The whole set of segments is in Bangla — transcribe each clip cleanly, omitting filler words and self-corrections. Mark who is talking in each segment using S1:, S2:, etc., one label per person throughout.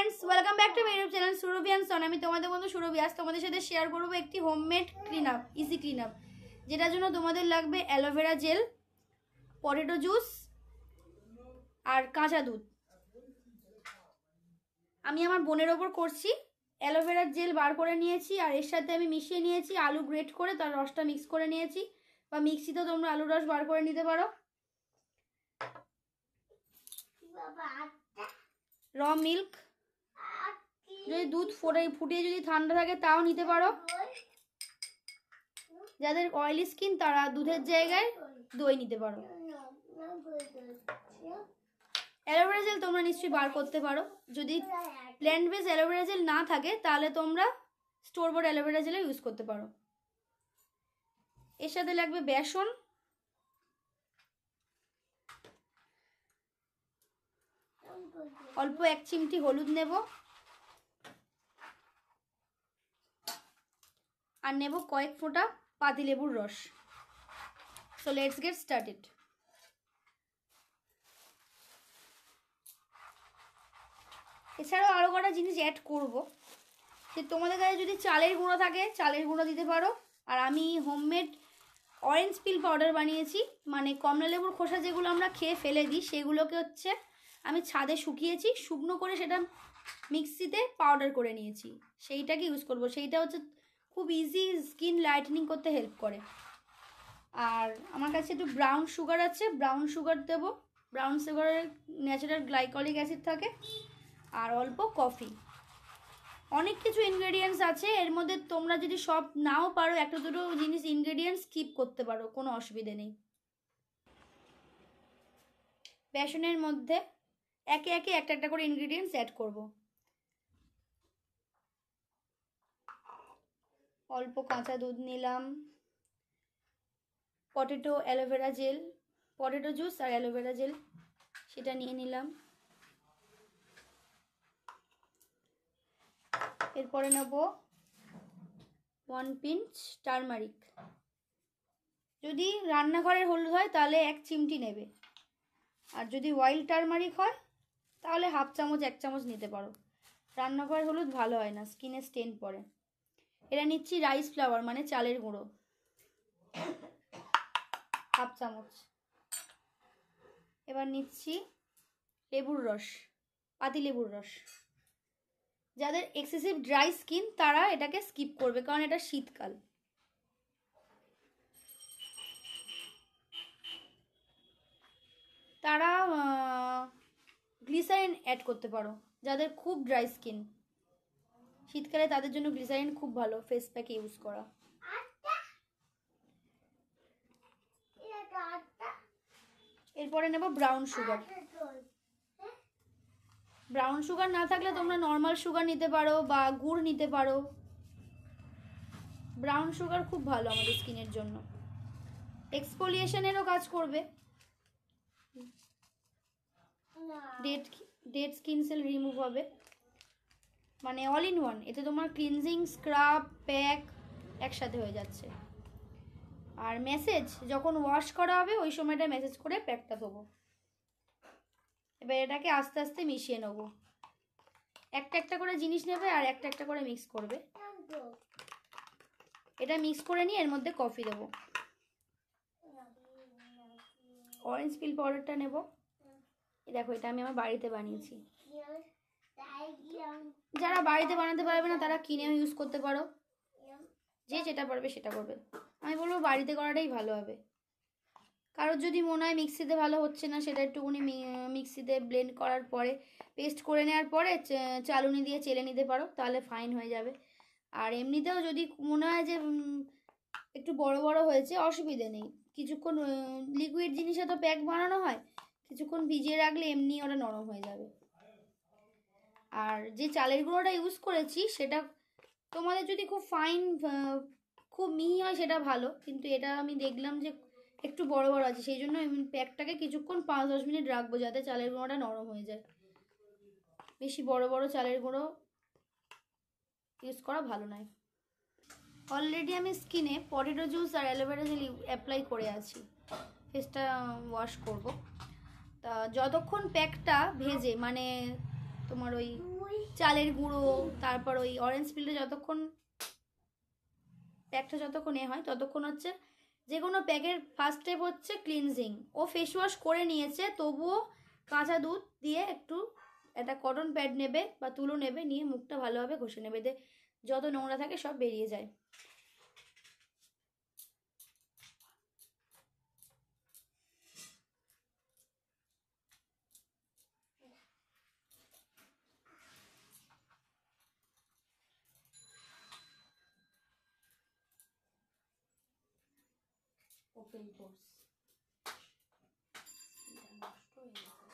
S1: फ्रेंड्स वेलकम बैक टू मेरे चैनल सुरभि एंड सन। আমি তোমাদের বন্ধু সুরভি। আজ তোমাদের সাথে শেয়ার করব একটি homemade clean up, easy clean up, যেটার জন্য তোমাদের লাগবে অ্যালোভেরা জেল, পটেটো জুস আর কাঁচা দুধ। আমি আমার বোনের ওপর করছি। অ্যালোভেরা জেল বার করে নিয়েছি আর এর সাথে আমি মিশিয়ে নিয়েছি আলু গ্রেট করে, তার রসটা মিক্স করে নিয়েছি, বা মিক্সিতেও তোমরা আলুর রস বার করে নিতে পারো। র মিল্ক, যদি দুধ ফুটিয়ে যদি ঠান্ডা থাকে তাও নিতে পারো। যাদের অয়েলি স্কিন তারা দুধের জায়গায় দই নিতে পারো। অ্যালোভেরা জেল তোমরা নিশ্চয়ই বার করতে পারো। যদি প্ল্যান্ট বেস অ্যালোভেরা জেল না থাকে তাহলে তোমরা স্টোর বট অ্যালোভেরা জেল ইউজ করতে পারো। এর সাথে লাগবে বেসন, অল্প 1 চিমটি হলুদ নেব, আর নেব কয়েক ফোঁটা পাতিলেবুর রস। So let's get started. এছাড়াও আরও কটা জিনিস অ্যাড করব। সে তোমাদের কাছে যদি চালের গুঁড়ো থাকে চালের গুঁড়ো দিতে পারো। আর আমি হোমমেড অরেঞ্জ পিল পাউডার বানিয়েছি, মানে কমলা লেবুর খোসা যেগুলো আমরা খেয়ে ফেলে দিই সেগুলোকে হচ্ছে আমি ছাদে শুকিয়েছি, শুকনো করে সেটা মিক্সিতে পাউডার করে নিয়েছি, সেইটাকে ইউজ করব। সেইটা হচ্ছে খুব ইজি স্কিন লাইটেনিং করতে হেল্প করে। আর আমার কাছে একটু ব্রাউন সুগার আছে, ব্রাউন সুগার দেব। ব্রাউন সুগারের ন্যাচারাল গ্লাইকলিক অ্যাসিড থাকে। আর অল্প কফি। অনেক কিছু ইনগ্রেডিয়েন্টস আছে এর মধ্যে, তোমরা যদি সব নাও পারো একটা দুটো জিনিস ইনগ্রেডিয়েন্টস স্কিপ করতে পারো, কোনো অসুবিধে নেই। বেসনের মধ্যে একে একে একটা একটা করে ইনগ্রেডিয়েন্টস অ্যাড করব। অল্প কাঁচা দুধ নিলাম, potato aloe vera gel, potato juice আর অ্যালোভেরা জেল সেটা নিয়ে নিলাম। এরপরে নেব 1 পিঞ্চ টারমারিক। যদি রান্নাঘরের হলুদ হয় তাহলে 1 চিমটি নেবে, আর যদি ওয়াইল্ড টারমারিক হয় তাহলে হাফ চামচ 1 চামচ নিতে পারো। রান্নাঘরের হলুদ ভালো হয় না, স্কিনে স্টেন পড়ে। এটা নিচ্ছি রাইস ফ্লাওয়ার, মানে চালের গুঁড়ো, হাফ চামচ। এবার নিচ্ছি লেবুর রস, পাতিলেবুর রস। যাদের এক্সেসিভ ড্রাই স্কিন তারা এটাকে স্কিপ করবে, কারণ এটা শীতকাল। তারা গ্লিসারিন অ্যাড করতে পারো। যাদের খুব ড্রাই স্কিন শীতকালে তাদের জন্য গ্লিসারিন খুব ভালো ফেস প্যাক ইউজ করা। এরপরে নেব ব্রাউন সুগার। ব্রাউন সুগার না থাকলে তোমরা নর্মাল সুগার নিতে পারো বা গুড় নিতে পারো। ব্রাউন সুগার খুব ভালো আমাদের স্কিনের জন্য, এক্সফোলিয়েশনেরও কাজ করবে। ডেড স্কিন সেল রিমুভ হবে, মানে অল ইন ওয়ান। এতে তোমার ক্লিনজিং, স্ক্রাব, প্যাক একসাথে হয়ে যাচ্ছে। আর মেসেজ যখন ওয়াশ করা হবে ওই সময়টা মেসেজ করে প্যাকটা দেবো। এবার এটাকে আস্তে আস্তে মিশিয়ে নেবো। একটা একটা করে জিনিস নেবে আর একটা একটা করে মিক্স করবে। এটা মিক্স করে নিয়ে এর মধ্যে কফি দেবো। অরেঞ্জ পিল পাউডারটা নেব। দেখো এটা আমি আমার বাড়িতে বানিয়েছি। যারা বাড়িতে বানাতে পারবে না তারা কিনেও ইউজ করতে পারো, যে যেটা পারবে সেটা করবে। আমি বলবো বাড়িতে করাটাই ভালো হবে। কারোর যদি মনে হয় মিক্সিতে ভালো হচ্ছে না, সেটা একটুখানি মিক্সিতে ব্লেন্ড করার পরে পেস্ট করে নেওয়ার পরে চালুনি দিয়ে চেলে নিতে পারো, তাহলে ফাইন হয়ে যাবে। আর এমনিতেও যদি মনে হয় যে একটু বড় বড় হয়েছে, অসুবিধে নেই। কিছুক্ষণ লিকুইড জিনিসে তো প্যাক বানানো হয়, কিছুক্ষণ ভিজিয়ে রাখলে এমনি ওটা নরম হয়ে যাবে। আর যে চালের গুঁড়োটা ইউজ করেছি সেটা তোমাদের যদি খুব ফাইন, খুব মিহি হয় সেটা ভালো, কিন্তু এটা আমি দেখলাম যে একটু বড় বড় আছে, সেই জন্য আমি প্যাকটাকে কিছুক্ষণ 5-10 মিনিট রাখবো যাতে চালের গুঁড়োটা নরম হয়ে যায়। বেশি বড় বড় চালের গুঁড়ো ইউজ করা ভালো নয়। অলরেডি আমি স্কিনে পটেটো জুস আর অ্যালোভেরা জেল অ্যাপ্লাই করে আছি, ফেসটা ওয়াশ করব। তা যতক্ষণ প্যাকটা ভেজে, মানে তোমার ওই চালের গুঁড়ো, তারপর ওই অরেঞ্জ পিলটা যতক্ষণ প্যাকটা যতক্ষণ হয় ততক্ষণ হচ্ছে যে কোনো প্যাকের ফার্স্ট স্টেপ হচ্ছে ক্লিনজিং। ও ফেস ওয়াশ করে নিয়েছে, তবুও কাঁচা দুধ দিয়ে একটু একটা কটন প্যাড নেবে বা তুলো নেবে, নিয়ে মুখটা ভালোভাবে ঘষে নেবে, এতে যত নোংরা থাকে সব বেরিয়ে যায়। ওপেন পোর্স নষ্ট হয়ে গেছে।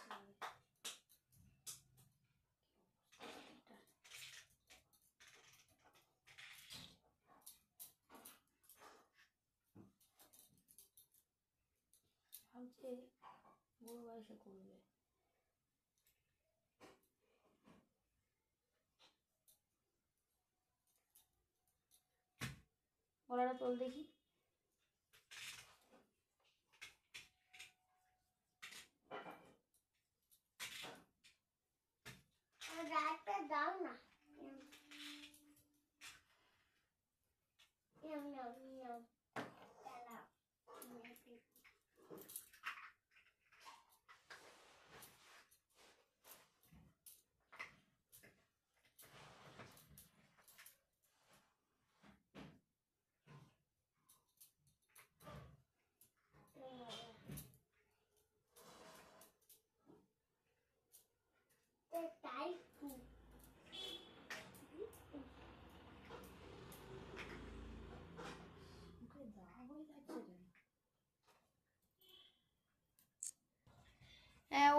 S1: ভাবছে বুড়ো বয়সে করবে। গলাটা তোল দেখি।
S2: দাও না।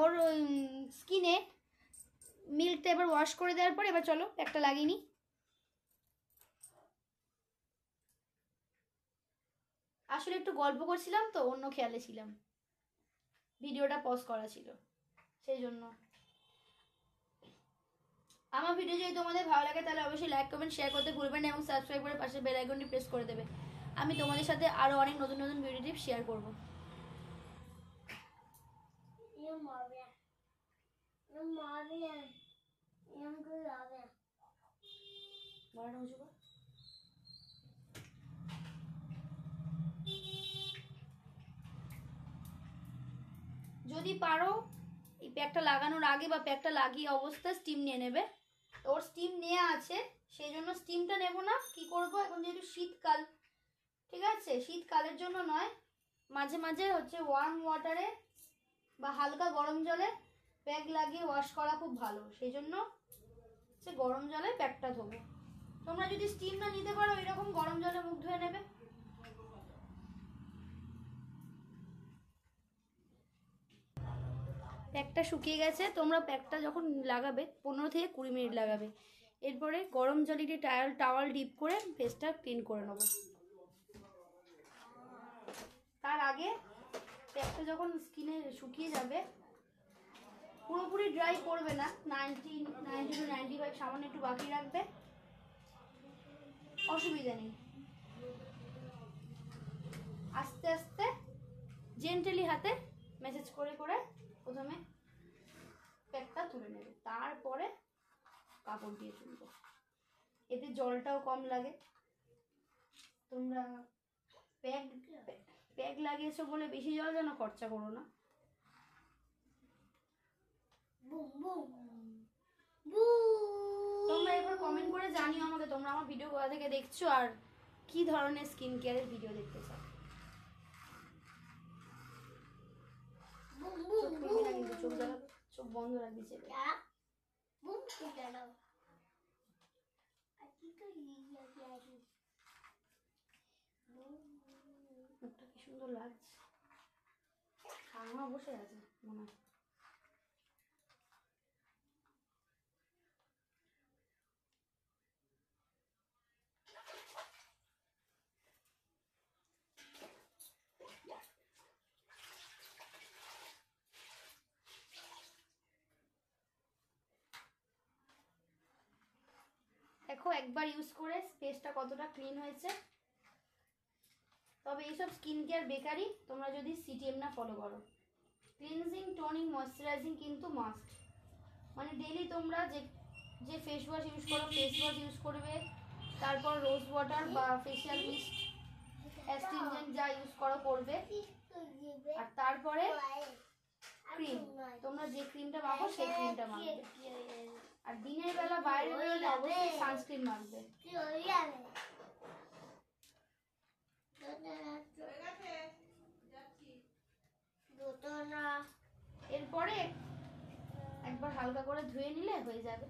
S1: ওর স্কিনে মিল্কটা এবার ওয়াশ করে দেওয়ার পর এবার চলো একটা লাগিয়ে নিই। আসলে একটু গল্প করছিলাম তো, অন্য খেয়ালে ছিলাম, ভিডিওটা পজ করা ছিল, সেই জন্য। আমার ভিডিও যদি তোমাদের ভালো লাগে তাহলে অবশ্যই লাইক কমেন্ট শেয়ার করতে ভুলবেন না, এবং সাবস্ক্রাইব করে পাশে বেল আইকনটি প্রেস করে দেবে। আমি তোমাদের সাথে আরও অনেক নতুন নতুন ভিডিও টিপস শেয়ার করবো। যদি পারো এই প্যাকটা লাগানোর আগে বা প্যাকটা লাগিয়ে অবস্থায় স্টিম নিয়ে নেবে। ওর স্টিম নেওয়া আছে, সেই জন্য স্টিমটা নেব না। কি করব, এখন যেহেতু শীতকাল, ঠিক আছে, শীতকালের জন্য নয়, মাঝে মাঝে হচ্ছে ওয়ার্ম ওয়াটারে বা হালকা গরম জলে প্যাক লাগিয়ে ওয়াশ করা খুব ভালো, সেই জন্য সে গরম জলে প্যাকটা ধোবো। তোমরা যদি স্টিম না নিতে পারো এরকম গরম জলে মুখ ধুয়ে নেবে। প্যাকটা শুকিয়ে গেছে, তোমরা প্যাকটা যখন লাগাবে 15 থেকে 20 মিনিট লাগাবে। এরপরে গরম জলে দিয়ে টাওয়াল ডিপ করে ফেসটা ক্লিন করে নেব। তার আগে প্যাকটা যখন স্কিনে শুকিয়ে যাবে, পুরোপুরি ড্রাই করবে না, 90 to 95 সামান্য একটু বাকি রাখবে, অসুবিধা নেই। আস্তে আস্তে জেন্টালি হাতে ম্যাসেজ করে করে প্রথমে প্যাকটা তুলে নেবে, তারপরে কাপড় দিয়ে তুলবো, এতে জলটাও কম লাগে। তোমরা প্যাক লাগিয়েছো বলে বেশি জল যেন খরচা করো না। তোমরা এবার কমেন্ট করে জানিও আমাকে তোমরা আমার ভিডিও কোথা থেকে দেখছো আর কি ধরনের স্কিন কেয়ারের ভিডিও দেখতে চাও। চোখ খুলবি না কিন্তু, চোখ জ্বালাবে, চোখ বন্ধ রাখবি চেপে। মুখটা কি সুন্দর লাগছে, ঠাকুমা বসে আছে মনে হয়। দেখো একবার ইউজ করে ফেসটা কতটা ক্লিন হয়েছে। তবে এইসব স্কিন কেয়ার বেকারি তোমরা যদি সিটিএম না ফলো করো। ক্লিনজিং, টোনিং, ময়শ্চারাইজিং কিন্তু মাস্ট। মানে ডেইলি তোমরা যে যে ফেস ওয়াশ ইউজ করো ফেস ওয়াশ ইউজ করবে, তারপর রোজ ওয়াটার বা ফেশিয়াল মিস্ট অ্যাস্টিনজেন্ট যা ইউজ করো করবে, আর তারপরে ক্রিম, তোমরা যে ক্রিমটা মাখো সেই ক্রিমটা মাখবে। আর দিনের বেলা বাইরে বেরোলে অবশ্যই সানস্ক্রিন মাখবে। এরপরে একবার হালকা করে ধুয়ে নিলে হয়ে যাবে।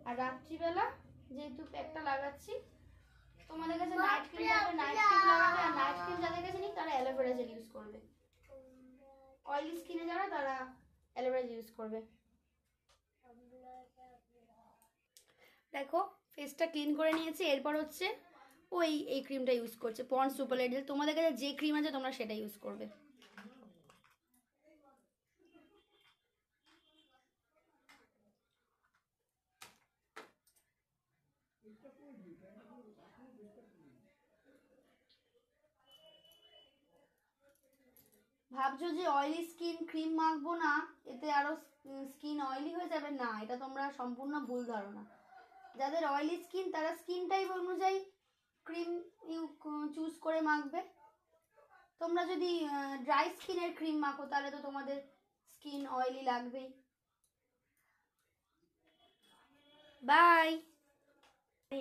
S1: আর রাত্রিবেলা যেহেতু প্যাকটা লাগাচ্ছি, তোমাদের কাছে নাইট ক্রিম থাকলে নাইট ক্রিম লাগাবে, আর নাইট ক্রিম যাদের কাছে নেই তারা অ্যালোভেরা জেল ইউজ করবে। অয়েলি স্কিনে যারা তারা অ্যালোভেরা জেল ইউজ করবে। দেখো ফেসটা ক্লিন করে নিয়েছি, এরপর হচ্ছে ওই এই ক্রিমটা ইউজ করছে পন্ডস সুপার লাইট জেল। তোমাদের কাছে যে ক্রিম আছে তোমরা সেটা ইউজ করবে। ভাবছো যে অয়েলি স্কিন ক্রিম মাখবো না, এতে আরো স্কিন অয়েলি হয়ে যাবে, না, এটা তোমরা সম্পূর্ণ ভুল ধারণা। যাদের অয়েলি স্কিন তারা স্কিন টাইপ অনুযায়ী ক্রিম চুজ করে মাখবে। তোমরা যদি ড্রাই স্কিনের ক্রিম মাখো তাহলে তো তোমাদের স্কিন অয়েলি লাগবেই। বাই।